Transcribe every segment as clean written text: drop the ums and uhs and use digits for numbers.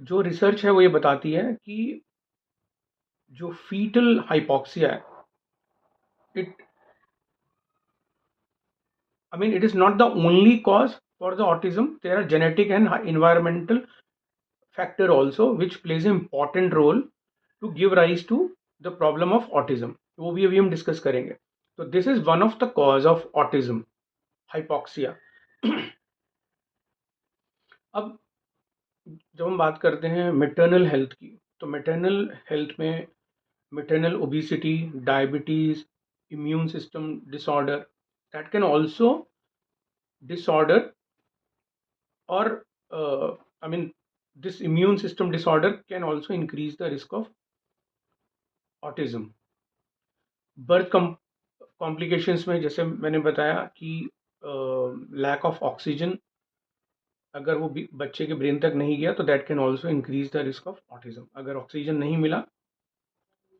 जो रिसर्च है वो ये बताती है कि जो फीटल हाइपोक्सिया है, it it is not the only cause for the autism. There are genetic and environmental factor also which plays an important role to give rise to the problem of autism. वो भी अभी हम discuss करेंगे. तो this is one of the cause of autism, hypoxia. अब जब हम बात करते हैं मेटर्नल हेल्थ की, तो मेटर्नल हेल्थ में maternal obesity, diabetes, immune system disorder, that can also disorder or this immune system disorder can also increase the risk of autism. Birth complications में जैसे मैंने बताया कि लैक ऑफ ऑक्सीजन, अगर वो बच्चे के ब्रेन तक नहीं गया तो that can also increase the risk of autism. अगर ऑक्सीजन नहीं मिला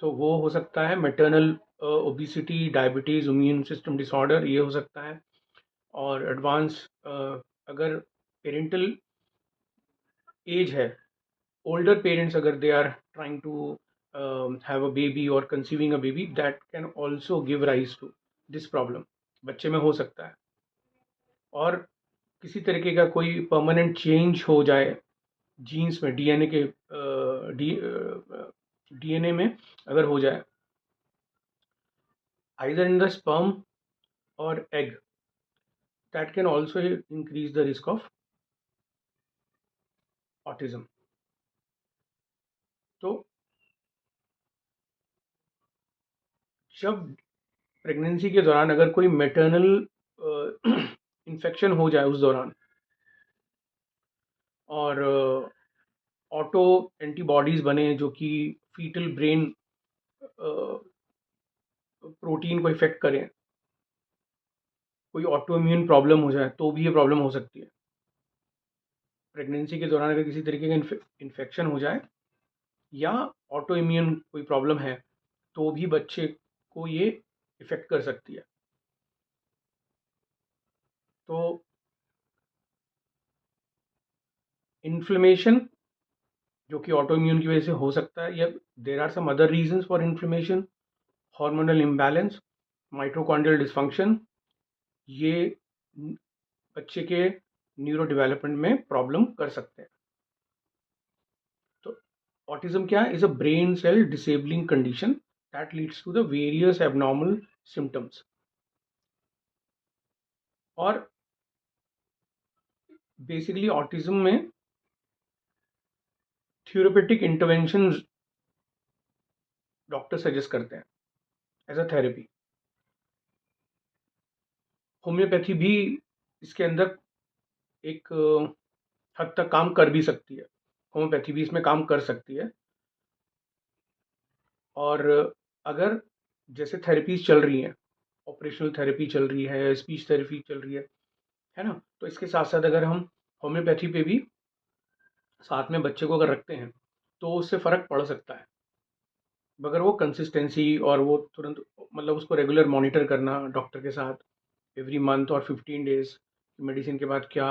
तो वो हो सकता है maternal obesity, diabetes, immune system disorder, ये हो सकता है. और एडवांस अगर पेरेंटल एज है, older parents अगर they are trying to have a baby or conceiving a baby, that can also give rise to this problem. बच्चे में हो सकता है. और किसी तरीके का कोई परमानेंट चेंज हो जाए जीन्स में, डीएनए के डीएनए में अगर हो जाए, either in the sperm or egg, that can also increase the risk of autism. तो जब प्रेगनेंसी के दौरान अगर कोई मेटर्नल इन्फेक्शन हो जाए उस दौरान, और ऑटो एंटीबॉडीज बने जो कि फीटल ब्रेन प्रोटीन को इफेक्ट करें, कोई ऑटो इम्यून प्रॉब्लम हो जाए, तो भी ये प्रॉब्लम हो सकती है. प्रेगनेंसी के दौरान अगर किसी तरीके का इन्फेक्शन हो जाए या ऑटो इम्यून कोई प्रॉब्लम है, तो भी बच्चे को ये इफेक्ट कर सकती है. तो इन्फ्लेमेशन जो कि ऑटो इम्यून की वजह से हो सकता है, या there are some other reasons for inflammation, hormonal imbalance, mitochondrial dysfunction, ये बच्चे के न्यूरो डेवलपमेंट में प्रॉब्लम कर सकते हैं. तो ऑटिज्म क्या है? Is a brain cell disabling condition that leads to the various abnormal symptoms. और बेसिकली ऑटिज्म में थ्योरेपेटिक इंटरवेंशन डॉक्टर सजेस्ट करते हैं एज अ थेरेपी. होम्योपैथी भी इसके अंदर एक हद तक काम कर भी सकती है. होम्योपैथी भी इसमें काम कर सकती है. और अगर जैसे थेरेपीज चल रही हैं, ऑपरेशनल थेरेपी चल रही है, स्पीच थेरेपी चल रही है ना, तो इसके साथ साथ अगर हम होम्योपैथी पे भी साथ में बच्चे को अगर रखते हैं तो उससे फ़र्क पड़ सकता है, मगर वो कंसिस्टेंसी और वो तुरंत, मतलब उसको रेगुलर मॉनिटर करना डॉक्टर के साथ एवरी मंथ और 15 डेज मेडिसिन के बाद क्या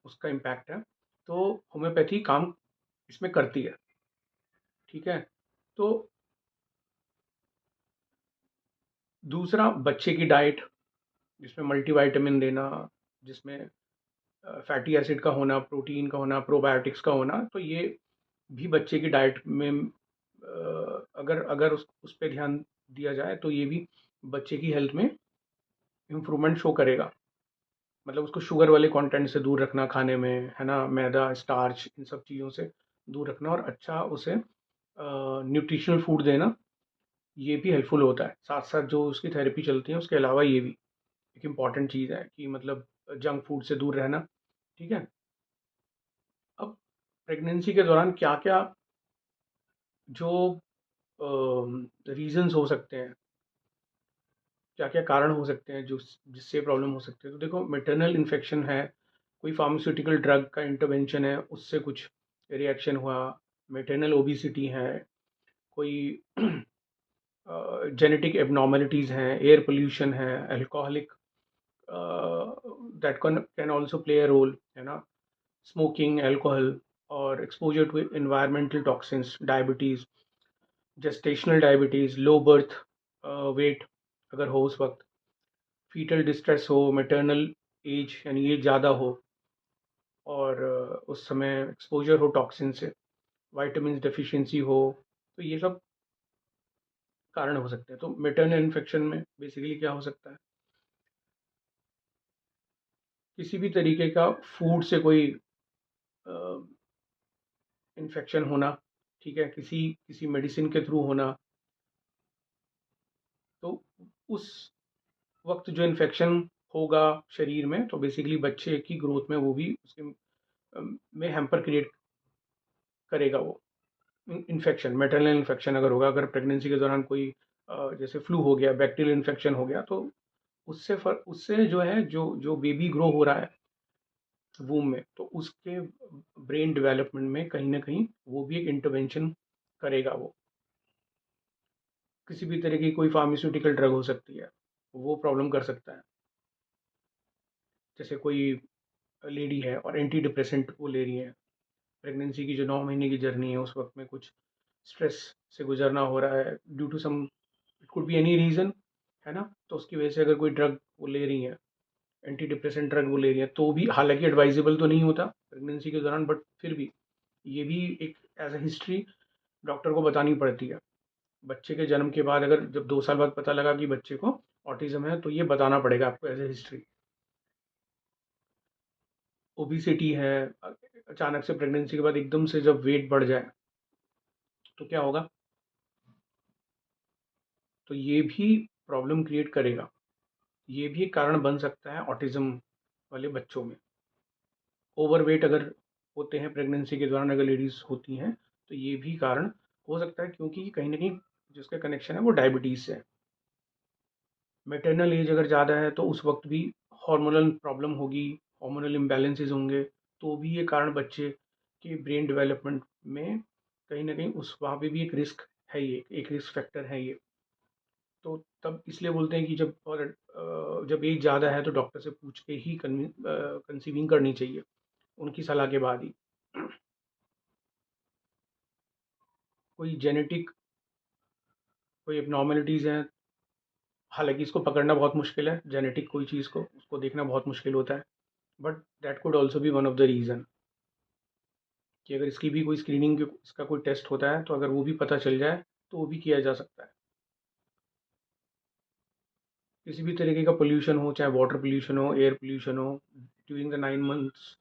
उसका इम्पैक्ट है, तो होम्योपैथी काम इसमें करती है. ठीक है. तो दूसरा, बच्चे की डाइट जिसमें मल्टीविटामिन देना, जिसमें फैटी एसिड का होना, प्रोटीन का होना, प्रोबायोटिक्स का होना, तो ये भी बच्चे की डाइट में अगर अगर उस पर ध्यान दिया जाए तो ये भी बच्चे की हेल्थ में इम्प्रूवमेंट शो करेगा. मतलब उसको शुगर वाले कंटेंट से दूर रखना खाने में, है ना, मैदा, स्टार्च, इन सब चीज़ों से दूर रखना, और अच्छा उसे न्यूट्रिशनल फूड देना, ये भी हेल्पफुल होता है. साथ साथ जो उसकी थेरेपी चलती है उसके अलावा ये भी एक इम्पॉर्टेंट चीज़ है कि मतलब जंक फूड से दूर रहना. ठीक है. अब प्रेगनेंसी के दौरान क्या क्या जो रीजंस हो सकते हैं, क्या क्या कारण हो सकते हैं जो जिससे प्रॉब्लम हो सकती है, तो देखो, मेटर्नल इन्फेक्शन है, कोई फार्मास्यूटिकल ड्रग का इंटरवेंशन है, उससे कुछ रिएक्शन हुआ, मेटर्नल ओबिसिटी है, कोई जेनेटिक एबनॉर्मलिटीज़ हैं, एयर पोल्यूशन है, alcoholic, that can also play a role, है ना, स्मोकिंग, अल्कोहल, और exposure to environmental toxins, diabetes, gestational diabetes, low birth weight अगर हो उस वक्त, फीटल डिस्ट्रेस हो, मैटरनल एज यानी एज ज़्यादा हो, और उस समय एक्सपोजर हो टॉक्सिन से, वाइटामिन डेफिशिएंसी हो, तो ये सब कारण हो सकते हैं। तो मैटरनल इन्फेक्शन में बेसिकली क्या हो सकता है, किसी भी तरीके का फूड से कोई इन्फेक्शन होना, ठीक है, किसी किसी मेडिसिन के थ्रू होना, तो उस वक्त जो इन्फेक्शन होगा शरीर में, तो बेसिकली बच्चे की ग्रोथ में वो भी उसके में हैम्पर क्रिएट करेगा वो इन्फेक्शन। मैटरनल इन्फेक्शन अगर होगा, अगर प्रेगनेंसी के दौरान कोई जैसे फ्लू हो गया, बैक्टीरियल इन्फेक्शन हो गया, तो उससे जो है, जो जो बेबी ग्रो हो रहा है वूम में, तो उसके ब्रेन डेवलपमेंट में कहीं ना कहीं वो भी एक इंटरवेंशन करेगा वो। किसी भी तरह की कोई फार्मास्यूटिकल ड्रग हो सकती है, वो प्रॉब्लम कर सकता है। जैसे कोई लेडी है और एंटी डिप्रेसेंट वो ले रही है, प्रेगनेंसी की जो 9 महीने की जर्नी है, उस वक्त में कुछ स्ट्रेस से गुजरना हो रहा है due to some, it could be any reason, है ना, तो उसकी वजह से अगर कोई ड्रग वो ले रही है, एंटी डिप्रेसेंट ड्रग वो ले रही है, तो भी हालांकि एडवाइजेबल तो नहीं होता प्रेगनेंसी के दौरान, बट फिर भी ये भी एक एज अ हिस्ट्री डॉक्टर को बतानी पड़ती है। बच्चे के जन्म के बाद अगर जब 2 साल बाद पता लगा कि बच्चे को ऑटिज्म है, तो ये बताना पड़ेगा आपको एज ए हिस्ट्री। ओबिसिटी है, अचानक से प्रेगनेंसी के बाद एकदम से जब वेट बढ़ जाए तो क्या होगा, तो ये भी प्रॉब्लम क्रिएट करेगा। ये भी एक कारण बन सकता है ऑटिज्म वाले बच्चों में। ओवरवेट अगर होते हैं प्रेगनेंसी के दौरान, अगर लेडीज़ होती हैं, तो ये भी कारण हो सकता है, क्योंकि कहीं न कहीं जिसका कनेक्शन है वो डायबिटीज़ से है। मैटरनल एज अगर ज़्यादा है तो उस वक्त भी हार्मोनल प्रॉब्लम होगी, हार्मोनल इम्बैलेंसेस होंगे, तो भी ये कारण बच्चे के ब्रेन डेवलपमेंट में कहीं न कहीं उस वहाँ पे भी एक रिस्क है, ये एक रिस्क फैक्टर है ये। तो तब इसलिए बोलते हैं कि जब एज ज़्यादा है तो डॉक्टर से पूछ के ही कंसीविंग करनी चाहिए, उनकी सलाह के बाद ही। कोई जेनेटिक कोई एबनॉर्मलिटीज़ हैं, हालाँकि इसको पकड़ना बहुत मुश्किल है, जेनेटिक कोई चीज़ को, उसको देखना बहुत मुश्किल होता है, but that could also be one of the reason, कि अगर इसकी भी कोई स्क्रीनिंग इसका कोई टेस्ट होता है, तो अगर वो भी पता चल जाए, तो वो भी किया जा सकता है। किसी भी तरीके का पोल्यूशन हो, चाहे वाटर पोल्यूशन हो, एयर पोल्यूशन हो, during the 9 months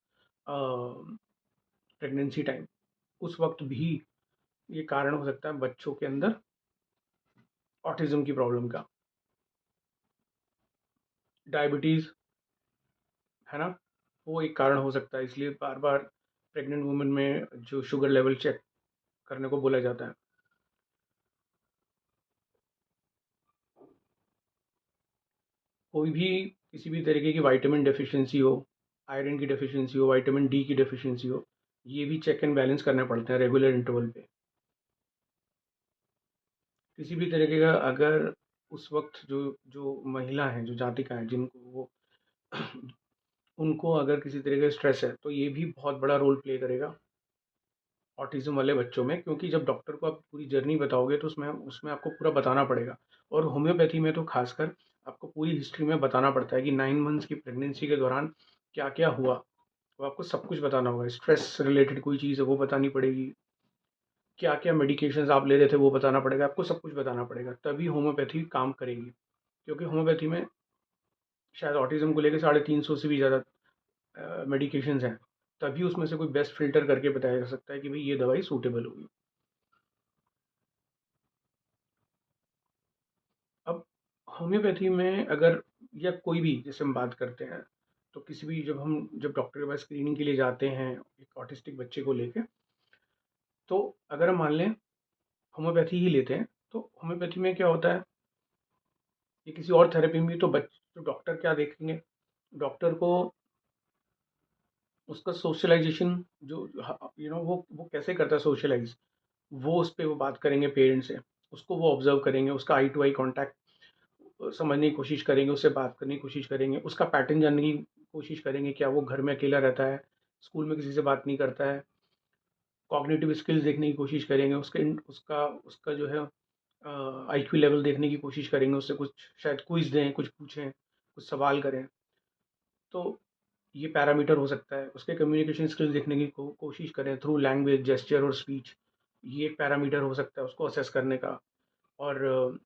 pregnancy time, उस वक्त भी ये कारण हो सकता है बच्चों के अंदर ऑटिज़्म की प्रॉब्लम का। डायबिटीज़, है ना, वो एक कारण हो सकता है, इसलिए बार-बार प्रेग्नेंट वुमन में जो शुगर लेवल चेक करने को बोला जाता है। कोई भी किसी भी तरीके की विटामिन डेफिशिएंसी हो, आयरन की डेफिशिएंसी हो, विटामिन डी की डेफिशिएंसी हो, ये भी चेक एंड बैलेंस करने पड़ते हैं रेगुलर इंटरवल पे। किसी भी तरीके का अगर उस वक़्त जो जो महिला हैं, जो जातिका हैं, जिनको वो उनको अगर किसी तरह का स्ट्रेस है, तो ये भी बहुत बड़ा रोल प्ले करेगा ऑटिज़्म वाले बच्चों में, क्योंकि जब डॉक्टर को आप पूरी जर्नी बताओगे, तो उसमें उसमें आपको पूरा बताना पड़ेगा, और होम्योपैथी में तो ख़ासकर आपको पूरी हिस्ट्री में बताना पड़ता है कि 9 मंथ्स की प्रेगनेंसी के दौरान क्या-क्या हुआ। तो आपको सब कुछ बताना होगा, स्ट्रेस रिलेटेड कोई चीज़ है वो बतानी पड़ेगी, क्या-क्या मेडिकेशंस आप ले रहे थे वो बताना पड़ेगा, आपको सब कुछ बताना पड़ेगा, तभी होम्योपैथी काम करेगी। क्योंकि होम्योपैथी में शायद ऑटिज़्म को लेके 350 से भी ज़्यादा मेडिकेशंस हैं, तभी उसमें से कोई बेस्ट फ़िल्टर करके बताया जा सकता है कि भई ये दवाई सूटेबल होगी। अब होम्योपैथी में अगर, या कोई भी जैसे हम बात करते हैं, तो किसी भी जब डॉक्टर के पास स्क्रीनिंग के लिए जाते हैं एक ऑटिस्टिक बच्चे को लेके, तो अगर हम मान लें होम्योपैथी ही लेते हैं, तो होम्योपैथी में क्या होता है, ये किसी और थेरेपी में भी तो डॉक्टर क्या देखेंगे, डॉक्टर को उसका सोशलाइजेशन, जो वो कैसे करता है सोशलाइज, वो उस पे वो बात करेंगे पेरेंट से, उसको वो ऑब्जर्व करेंगे, उसका आई टू आई कॉन्टैक्ट समझने की कोशिश करेंगे, उससे बात करने की कोशिश करेंगे, उसका पैटर्न जानने की कोशिश करेंगे, क्या वो घर में अकेला रहता है, स्कूल में किसी से बात नहीं करता है, कॉग्निटिव स्किल्स देखने की कोशिश करेंगे, उसका उसका जो है आईक्यू लेवल देखने की कोशिश करेंगे, उससे कुछ शायद क्विज दें, कुछ पूछें, कुछ सवाल करें। तो ये पैरामीटर हो सकता है। उसके कम्युनिकेशन स्किल्स देखने की कोशिश करें थ्रू लैंग्वेज, जेस्चर और स्पीच। ये एक पैरामीटर हो सकता है उसको असेस करने का। और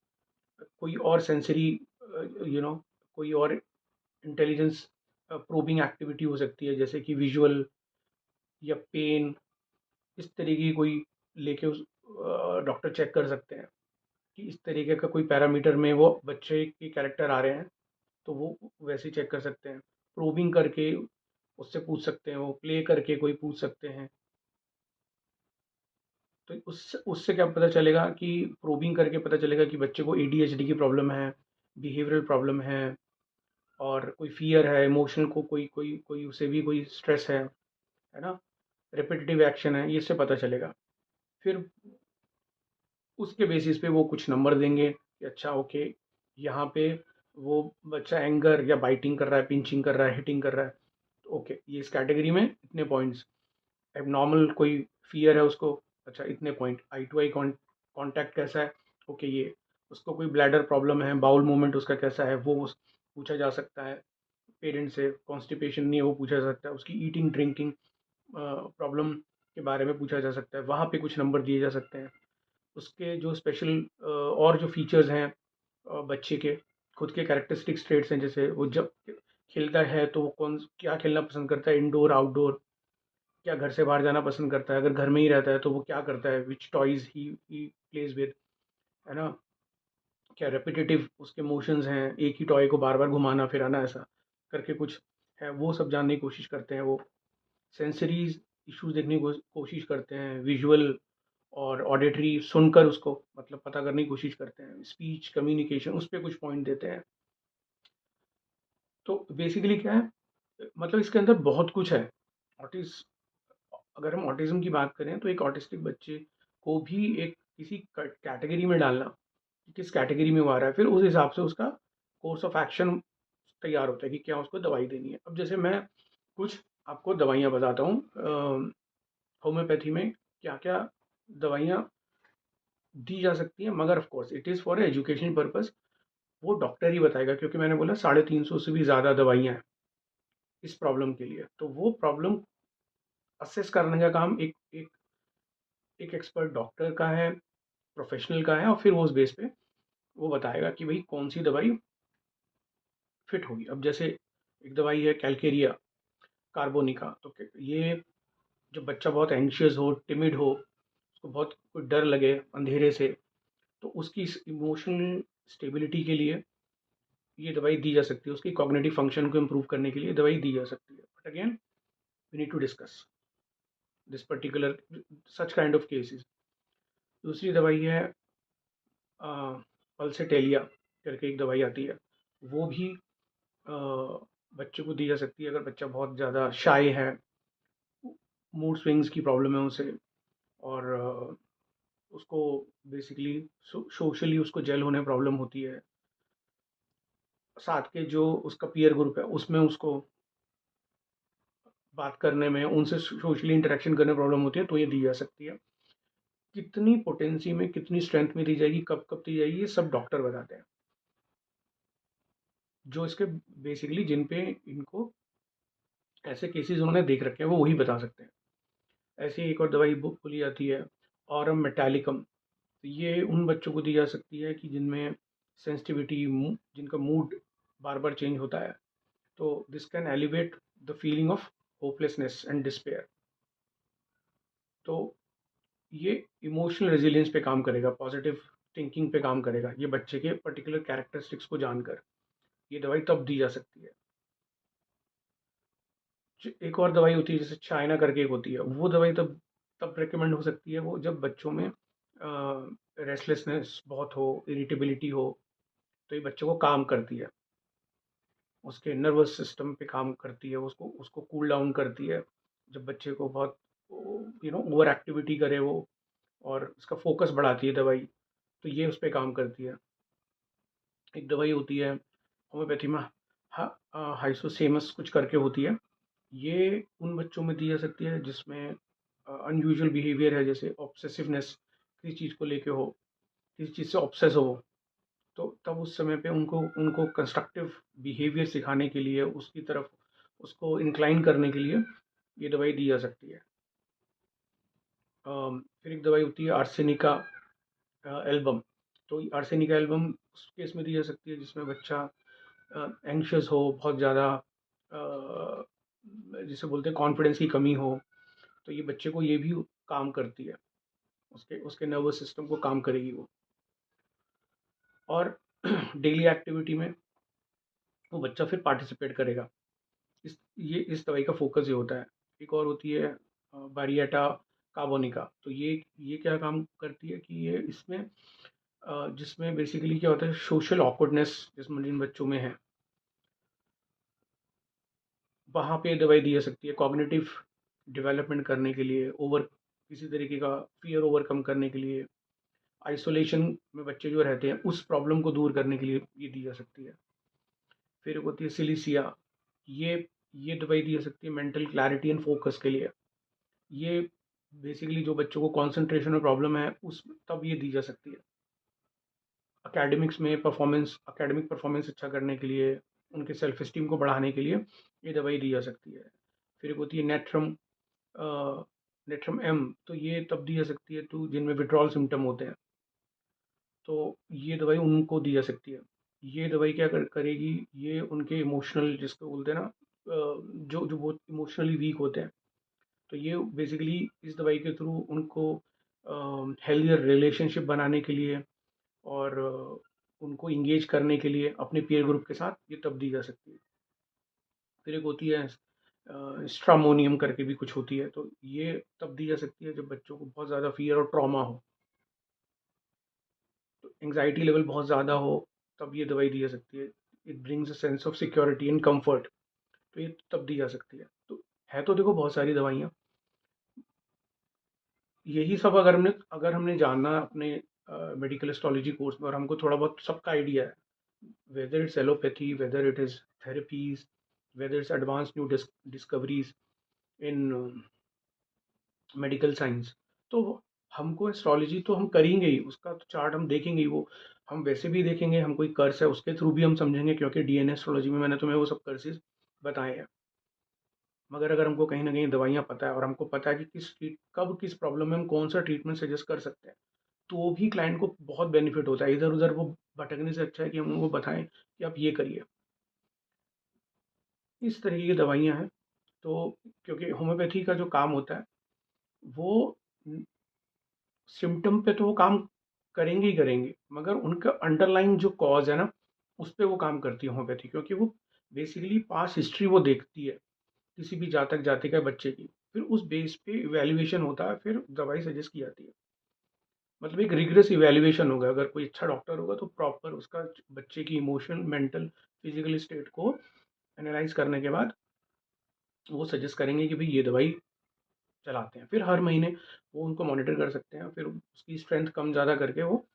कोई और सेंसरी कोई और इंटेलिजेंस प्रोबिंग एक्टिविटी हो सकती है, जैसे कि विजुअल या पेन, इस तरीके की कोई लेके उस डॉक्टर चेक कर सकते हैं कि इस तरीके का कोई पैरामीटर में वो बच्चे के कैरेक्टर आ रहे हैं, तो वो वैसे ही चेक कर सकते हैं। प्रोबिंग करके उससे पूछ सकते हैं, वो प्ले करके कोई पूछ सकते हैं। तो उससे क्या पता चलेगा कि प्रोबिंग करके पता चलेगा कि बच्चे को एडीएचडी की प्रॉब्लम है, बिहेवियरल प्रॉब्लम है, और कोई फियर है, इमोशनल को कोई कोई कोई उसे भी कोई स्ट्रेस है ना, रिपीटेटिव एक्शन है, ये इससे पता चलेगा। फिर उसके बेसिस पे वो कुछ नंबर देंगे कि अच्छा ओके, यहाँ पे वो बच्चा एंगर या बाइटिंग कर रहा है, पिंचिंग कर रहा है, हिटिंग कर रहा है, तो ओके ये इस कैटेगरी में इतने पॉइंट्स। अब नॉर्मल कोई फियर है उसको, अच्छा इतने point. Eye to eye contact कैसा है, ओके ये। उसको कोई ब्लैडर प्रॉब्लम है, बाउल मूवमेंट उसका कैसा है, वो पूछा जा सकता है पेरेंट्स से। कॉन्स्टिपेशन नहीं है वो पूछा जा सकता है। उसकी ईटिंग ड्रिंकिंग प्रॉब्लम के बारे में पूछा जा सकता है, वहाँ पे कुछ नंबर दिए जा सकते हैं। उसके जो स्पेशल और जो फीचर्स हैं बच्चे के खुद के कैरेक्टरिस्टिक्स ट्रेट्स हैं, जैसे वो जब खेलता है तो वो कौन क्या खेलना पसंद करता है, इंडोर आउटडोर, क्या घर से बाहर जाना पसंद करता है, अगर घर में ही रहता है तो वो क्या करता है, विच टॉयज ही प्लेज विद, है ना, क्या रेपिटेटिव उसके मोशंस हैं, एक ही टॉय को बार बार घुमाना फिराना, ऐसा करके कुछ है, वो सब जानने की कोशिश करते हैं। वो सेंसरीज इश्यूज देखने की कोशिश करते हैं, विजुअल और ऑडिटरी सुनकर उसको मतलब पता करने की कोशिश करते हैं, स्पीच कम्युनिकेशन उस पर कुछ पॉइंट देते हैं। तो बेसिकली क्या है, मतलब इसके अंदर बहुत कुछ है। ऑटिस अगर हम ऑटिज्म की बात करें तो एक ऑटिस्टिक बच्चे को भी एक किसी कैटेगरी में डालना कि किस कैटेगरी में वो आ रहा है, फिर उस हिसाब से उसका कोर्स ऑफ एक्शन तैयार होता है कि क्या उसको दवाई देनी है। अब जैसे मैं कुछ आपको दवाइयाँ बताता हूँ, होम्योपैथी में क्या क्या दवाइयाँ दी जा सकती हैं, मगर of course it is for education purpose. वो डॉक्टर ही बताएगा, क्योंकि मैंने बोला 350 से भी ज़्यादा दवाइयाँ हैं इस प्रॉब्लम के लिए। तो वो प्रॉब्लम असेस करने का काम एक एक्सपर्ट डॉक्टर का है, प्रोफेशनल का है, और फिर वो उस बेस पे वो बताएगा कि भाई कौन सी दवाई फिट होगी। अब जैसे एक दवाई है कैल्केरिया कार्बोनिका, तो ये जब बच्चा बहुत एंशियस हो, टिमिड हो, उसको बहुत कोई डर लगे अंधेरे से, तो उसकी इमोशनल स्टेबिलिटी के लिए ये दवाई दी जा सकती है। उसकी कॉग्निटिव फंक्शन को इम्प्रूव करने के लिए दवाई दी जा सकती है। But again we need to discuss this particular such kind of cases. दूसरी दवाई है पल्सेटेलिया करके एक दवाई आती है, वो भी अ, बच्चे को दी जा सकती है अगर बच्चा बहुत ज़्यादा शाय है, मूड स्विंग्स की प्रॉब्लम है उसे, और उसको बेसिकली सोशली उसको जेल होने प्रॉब्लम होती है, साथ के जो उसका पीयर ग्रुप है उसमें उसको बात करने में, उनसे सोशली इंटरेक्शन करने में प्रॉब्लम होती है, तो ये दी जा सकती है। कितनी पोटेंसी में, कितनी स्ट्रेंथ में दी जाएगी, कब कब दी जाएगी, ये सब डॉक्टर बताते हैं, जो इसके बेसिकली जिन पे इनको ऐसे केसेस उन्होंने देख रखे हैं वो वही बता सकते हैं। ऐसी एक और दवाई बुक बोली जाती है ऑरम मेटालिकम। तो ये उन बच्चों को दी जा सकती है कि जिनमें सेंसिटिविटी, जिनका मूड बार बार चेंज होता है, तो this can elevate the feeling of hopelessness and despair. तो ये इमोशनल रेजिलियंस पे काम करेगा, पॉजिटिव थिंकिंग पे काम करेगा, ये बच्चे के पर्टिकुलर कैरेक्टरिस्टिक्स को जानकर ये दवाई तब दी जा सकती है। एक और दवाई होती है जैसे चाइना करके एक होती है, वो दवाई तब तब रिकमेंड हो सकती है वो जब बच्चों में रेस्टलेसनेस बहुत हो, इरिटेबिलिटी हो, तो ये बच्चों को काम करती है, उसके नर्वस सिस्टम पे काम करती है, उसको उसको कूल डाउन करती है। जब बच्चे को बहुत ओवर एक्टिविटी करे वो, और उसका फोकस बढ़ाती है दवाई, तो ये उस पर काम करती है। एक दवाई होती है होम्योपैथी में, हाइसोसेमस कुछ करके होती है, ये उन बच्चों में दी जा सकती है जिसमें अनयूजुअल बिहेवियर है, जैसे ऑब्सेसिवनेस, किसी चीज़ को लेके हो, किसी चीज़ से ऑब्सेस हो, तो तब उस समय पे उनको उनको कंस्ट्रक्टिव बिहेवियर सिखाने के लिए, उसकी तरफ उसको इंक्लाइन करने के लिए ये दवाई दी जा सकती है। फिर एक दवाई होती है आर्सेनिका एल्बम। तो आर्सेनिका एल्बम उस केस में दी जा सकती है जिसमें बच्चा एंग्शियस हो बहुत ज़्यादा, जिसे बोलते हैं कॉन्फिडेंस की कमी हो, तो ये बच्चे को ये भी काम करती है, उसके उसके नर्वस सिस्टम को काम करेगी वो। और डेली एक्टिविटी में वो बच्चा फिर पार्टिसिपेट करेगा। इस दवाई का फोकस ये होता है। एक और होती है बारिएटा कार्बोनिका। तो ये क्या काम करती है कि ये इसमें जिसमें बेसिकली क्या होता है, सोशल ऑकवर्डनेस जिसमें जिन बच्चों में है, वहाँ पे दवाई दी जा सकती है कॉग्निटिव डेवलपमेंट करने के लिए, ओवर किसी तरीके का फियर ओवरकम करने के लिए, आइसोलेशन में बच्चे जो रहते हैं उस प्रॉब्लम को दूर करने के लिए ये दी जा सकती है। फिर एक होती है सिलिसिया। ये ये दवाई दी जा सकती है मेंटल क्लैरिटी एंड फोकस के लिए। ये बेसिकली जो बच्चों को कंसंट्रेशन में प्रॉब्लम है उस तब ये दी जा सकती है। एकेडमिक्स में परफॉर्मेंस एकेडमिक परफॉर्मेंस अच्छा करने के लिए, उनके सेल्फ एस्टीम को बढ़ाने के लिए ये दवाई दी जा सकती है। फिर एक होती है नेट्रम एम। तो ये तब दी जा सकती है तो जिनमें विड्रॉल सिम्टम होते हैं, तो ये दवाई उनको दी जा सकती है। ये दवाई क्या करेगी, ये उनके इमोशनल जिसको बोलते हैं ना, जो जो बहुत इमोशनली वीक होते हैं, तो ये बेसिकली इस दवाई के थ्रू उनको हेल्दियर रिलेशनशिप बनाने के लिए और उनको इंगेज करने के लिए अपने पीयर ग्रुप के साथ ये तब दी जा सकती है। फिर एक होती है स्ट्रामोनियम करके भी कुछ होती है, तो ये तब दी जा सकती है जब बच्चों को बहुत ज़्यादा फियर और ट्रॉमा हो, तो एंग्जाइटी लेवल बहुत ज़्यादा हो, तब ये दवाई दी जा सकती है। It brings a sense of security and comfort, तो ये तब दी जा सकती है। तो है तो देखो बहुत सारी दवाइयाँ, यही सब अगर हमने जानना अपने मेडिकल एस्ट्रोलॉजी कोर्स में, और हमको थोड़ा बहुत सबका आइडिया है, whether it's allopathy, whether it is therapies, whether it's advance new discoveries in medical science, तो हमको एस्ट्रोलॉजी तो हम करेंगे ही, उसका तो चार्ट हम देखेंगे ही, वो हम वैसे भी देखेंगे, हम कोई कर्स है उसके थ्रू भी हम समझेंगे, क्योंकि डीएनए एस्ट्रोलॉजी में मैंने तुम्हें वो सब कर्सेस बताए हैं। मगर अगर हमको कहीं ना कहीं दवाइयाँ पता है और हमको पता है कि कब किस प्रॉब्लम में हम कौन सा ट्रीटमेंट सजेस्ट कर सकते हैं, तो भी क्लाइंट को बहुत बेनिफिट होता है। इधर उधर वो भटकने से अच्छा है कि हम उनको बताएं कि आप ये करिए। इस तरीके की दवाइयाँ हैं। तो क्योंकि होम्योपैथी का जो काम होता है वो सिम्टम पे तो वो काम करेंगे ही करेंगे, मगर उनका अंडरलाइन जो कॉज है ना, उस पे वो काम करती है होम्योपैथी, क्योंकि वो बेसिकली पास्ट हिस्ट्री वो देखती है किसी भी जातक जातिका बच्चे की, फिर उस बेस पे इवैल्यूएशन होता है, फिर दवाई सजेस्ट की जाती है। मतलब एक रिगरस इवैल्यूएशन होगा, अगर कोई अच्छा डॉक्टर होगा तो प्रॉपर उसका बच्चे की इमोशन, मेंटल, फिजिकल स्टेट को एनालाइज करने के बाद वो सजेस्ट करेंगे कि भाई ये दवाई चलाते हैं। फिर हर महीने वो उनको मॉनिटर कर सकते हैं, फिर उसकी स्ट्रेंथ कम ज़्यादा करके वो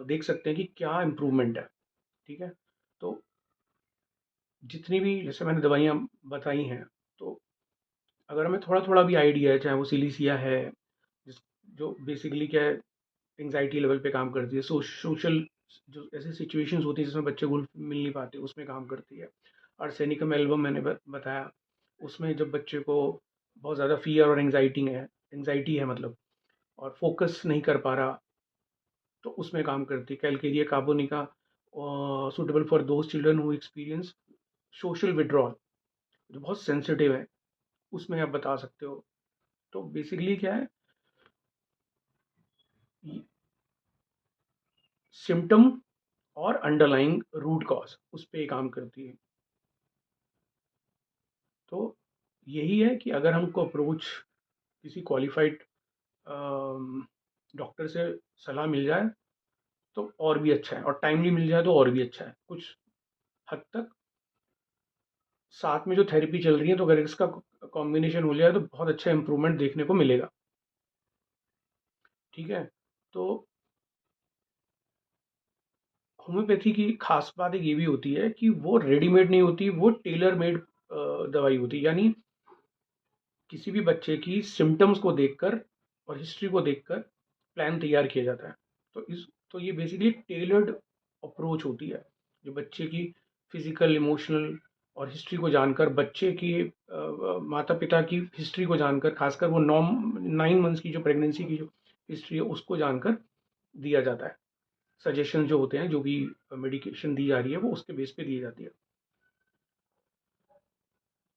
देख सकते हैं कि क्या इम्प्रूवमेंट है। ठीक है। तो जितनी भी जैसे मैंने दवाइयाँ बताई हैं, तो अगर हमें थोड़ा थोड़ा भी आइडिया है, चाहे वो सिलीसिया है जिस जो बेसिकली क्या है, एंग्जाइटी लेवल पे काम करती है, सोशल जो ऐसी सिचुएशंस होती है जिसमें बच्चे घुल मिल नहीं पाते, उसमें काम करती है। आर्सेनिकम एल्बम मैंने बताया, उसमें जब बच्चे को बहुत ज़्यादा फियर और एंग्जाइटी है मतलब, और फोकस नहीं कर पा रहा, तो उसमें काम करती है। Calcarea carbonica suitable for those children who experience social withdrawal, जो बहुत सेंसिटिव है, उसमें आप बता सकते हो। तो बेसिकली क्या है, सिम्टम और अंडरलाइंग रूट कॉज उस पे काम करती है। तो यही है कि अगर हमको अप्रोच किसी क्वालिफाइड डॉक्टर से सलाह मिल जाए तो और भी अच्छा है, और टाइमली मिल जाए तो और भी अच्छा है। कुछ हद तक साथ में जो थेरेपी चल रही है, तो अगर इसका कॉम्बिनेशन हो जाए तो बहुत अच्छा इम्प्रूवमेंट देखने को मिलेगा। ठीक है। तो होम्योपैथी की खास बात एक ये भी होती है कि वो रेडीमेड नहीं होती, वो टेलर मेड दवाई होती है। यानी किसी भी बच्चे की सिम्टम्स को देखकर और हिस्ट्री को देखकर प्लान तैयार किया जाता है। तो ये बेसिकली टेलर्ड अप्रोच होती है, जो बच्चे की फिजिकल, इमोशनल और हिस्ट्री को जानकर, बच्चे की माता पिता की हिस्ट्री को जानकर, खासकर वो 9 मंथ्स की जो प्रेगनेंसी की जो हिस्ट्री है उसको जानकर दिया जाता है। सजेशन जो होते हैं, जो भी मेडिकेशन दी जा रही है वो उसके बेस पे दी जाती है।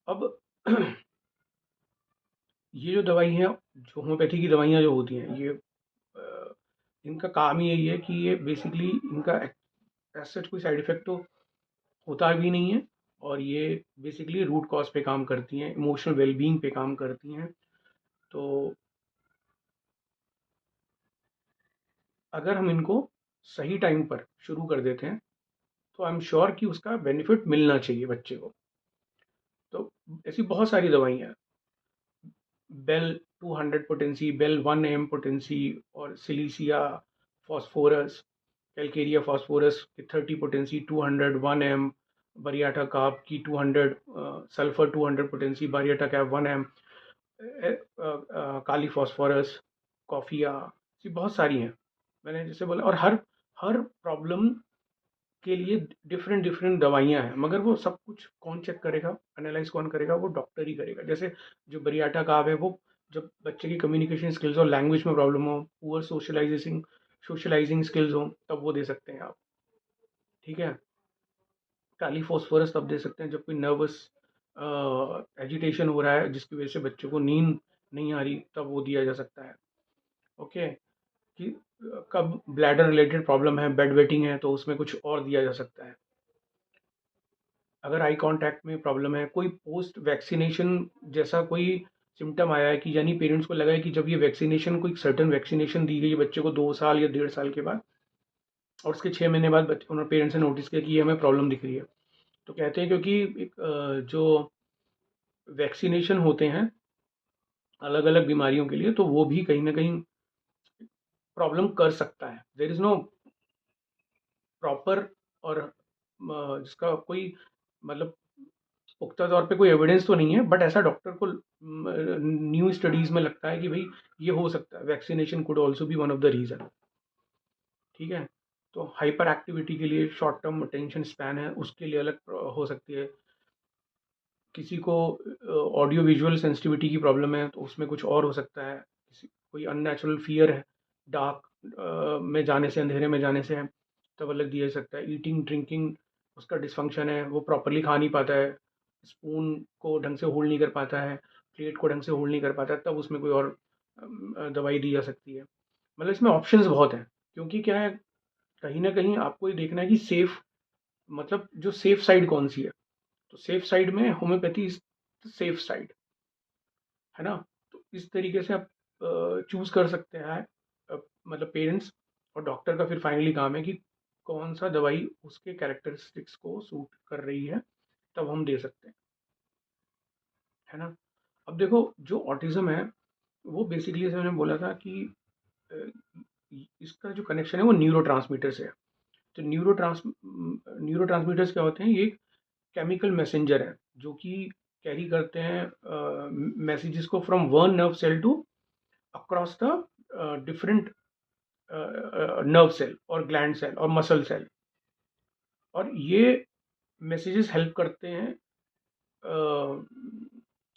अब ये जो दवाई है, जो होम्योपैथी की दवाइयाँ जो होती हैं, ये इनका काम ही यही है कि ये बेसिकली इनका ऐसा कोई साइड इफेक्ट तो होता भी नहीं है, और ये बेसिकली रूट कॉज पे काम करती हैं, इमोशनल वेलबींग पे काम करती हैं। तो अगर हम इनको सही टाइम पर शुरू कर देते हैं तो आई एम श्योर कि उसका बेनिफिट मिलना चाहिए बच्चे को। तो ऐसी बहुत सारी दवाइयाँ हैं, bell 200 potency, bell 1 M potency, और सिलीसिया फॉस्फोरस, कैलकेरिया फॉस्फोरस की 30 पोटेंसी 200 1 एम, बरियाटा काप की 200 सल्फर 200 पोटेंसी, बरियाटा कैप 1 एम, काली फॉस्फोरस, कॉफिया, ये बहुत सारी हैं मैंने जैसे बोला। और हर हर प्रॉब्लम के लिए डिफरेंट डिफरेंट दवाइयाँ हैं, मगर वो सब कुछ कौन चेक करेगा, एनालाइज कौन करेगा, वो डॉक्टर ही करेगा। जैसे जो बरियाटा काव है, वो जब बच्चे की कम्युनिकेशन स्किल्स और लैंग्वेज में प्रॉब्लम हो, पुअर सोशलाइजिंग स्किल्स हो, तब वो दे सकते हैं आप। ठीक है। काली फॉस्फोरस तब दे सकते हैं जब कोई नर्वस एजिटेशन हो रहा है जिसकी वजह से बच्चे को नींद नहीं आ रही, तब वो दिया जा सकता है। ओके। कि कब ब्लैडर रिलेटेड प्रॉब्लम है, बेड वेटिंग है, तो उसमें कुछ और दिया जा सकता है। अगर आई कांटेक्ट में प्रॉब्लम है, कोई पोस्ट वैक्सीनेशन जैसा कोई सिम्टम आया है, कि यानी पेरेंट्स को लगा है कि जब ये वैक्सीनेशन, कोई सर्टन वैक्सीनेशन दी गई है बच्चे को 2 साल या 1.5 साल के बाद, और उसके 6 महीने बाद उन्होंने पेरेंट्स ने नोटिस किया कि ये हमें प्रॉब्लम दिख रही है, तो कहते हैं क्योंकि जो वैक्सीनेशन होते हैं अलग अलग बीमारियों के लिए, तो वो भी कहीं ना कहीं प्रॉब्लम कर सकता है। देर इज़ नो प्रॉपर और जिसका कोई मतलब पुख्ता तौर पे कोई एविडेंस तो नहीं है, बट ऐसा डॉक्टर को न्यू स्टडीज में लगता है कि भाई ये हो सकता है, vaccination could also be one of the reason. ठीक है। तो हाइपर एक्टिविटी के लिए, शॉर्ट टर्म अटेंशन स्पैन है उसके लिए अलग हो सकती है। किसी को ऑडियो विजुअल सेंसिटिविटी की प्रॉब्लम है तो उसमें कुछ और हो सकता है। किसी कोई अननेचुरल फियर है, डार्क में जाने से, अंधेरे में जाने से है, तब अलग दिया जा सकता है। ईटिंग ड्रिंकिंग उसका डिसफंक्शन है, वो प्रॉपरली खा नहीं पाता है, स्पून को ढंग से होल्ड नहीं कर पाता है, प्लेट को ढंग से होल्ड नहीं कर पाता है, तब उसमें कोई और दवाई दी जा सकती है। मतलब इसमें ऑप्शंस बहुत हैं, क्योंकि क्या है, कहीं ना कहीं आपको ये देखना है कि सेफ, मतलब जो सेफ साइड कौन सी है। तो सेफ साइड में होम्योपैथी इज सेफ साइड, है ना। तो इस तरीके से आप चूज कर सकते हैं। मतलब पेरेंट्स और डॉक्टर का फिर फाइनली काम है कि कौन सा दवाई उसके कैरेक्टरिस्टिक्स को सूट कर रही है, तब हम दे सकते हैं, है ना। अब देखो, जो ऑटिज्म है वो बेसिकली, जैसे मैंने बोला था कि अ, इसका जो कनेक्शन है वो न्यूरो से है। तो न्यूरो क्या होते हैं, ये केमिकल मैसेंजर है जो कि कैरी करते हैं मैसेजेस को from one nerve cell to across the different nerve cell और ग्लैंड सेल और मसल सेल। और ये मैसेजेस हेल्प करते हैं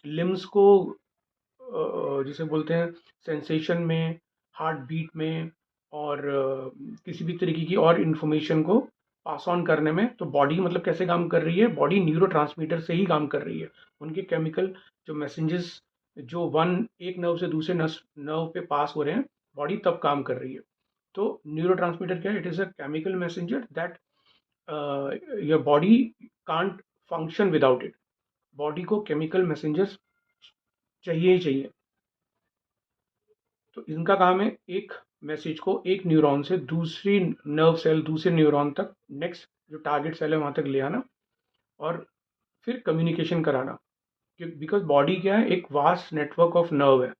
लिम्स को, जिसे बोलते हैं, सेंसेशन में, हार्ट बीट में, और किसी भी तरीके की और इन्फॉर्मेशन को पास ऑन करने में। तो बॉडी मतलब कैसे काम कर रही है, बॉडी न्यूरो से ही काम कर रही है। उनके केमिकल जो मैसेजेस जो एक नर्व से दूसरे नर्व पे पास हो रहे हैं, बॉडी तब काम कर रही है। तो न्यूरो क्या है, it is a chemical messenger that your body can't function without it. Body को केमिकल मैसेंजर्स चाहिए ही चाहिए। तो इनका काम है एक मैसेज को एक न्यूरॉन से दूसरी नर्व सेल, दूसरे न्यूरॉन तक, नेक्स्ट जो टारगेट सेल है वहां तक ले आना, और फिर कम्युनिकेशन कराना। बिकॉज बॉडी क्या है, एक वास्ट नेटवर्क ऑफ नर्व है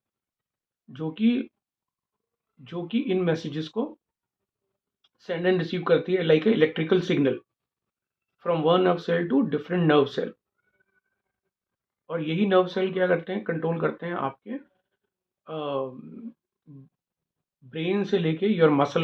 जो कि इन मैसेजेस को सेंड एंड रिसीव करती है, like a electrical signal from one nerve cell to different nerve cell. और यही नर्व सेल क्या करते हैं, कंट्रोल करते हैं आपके ब्रेन से लेके योर मसल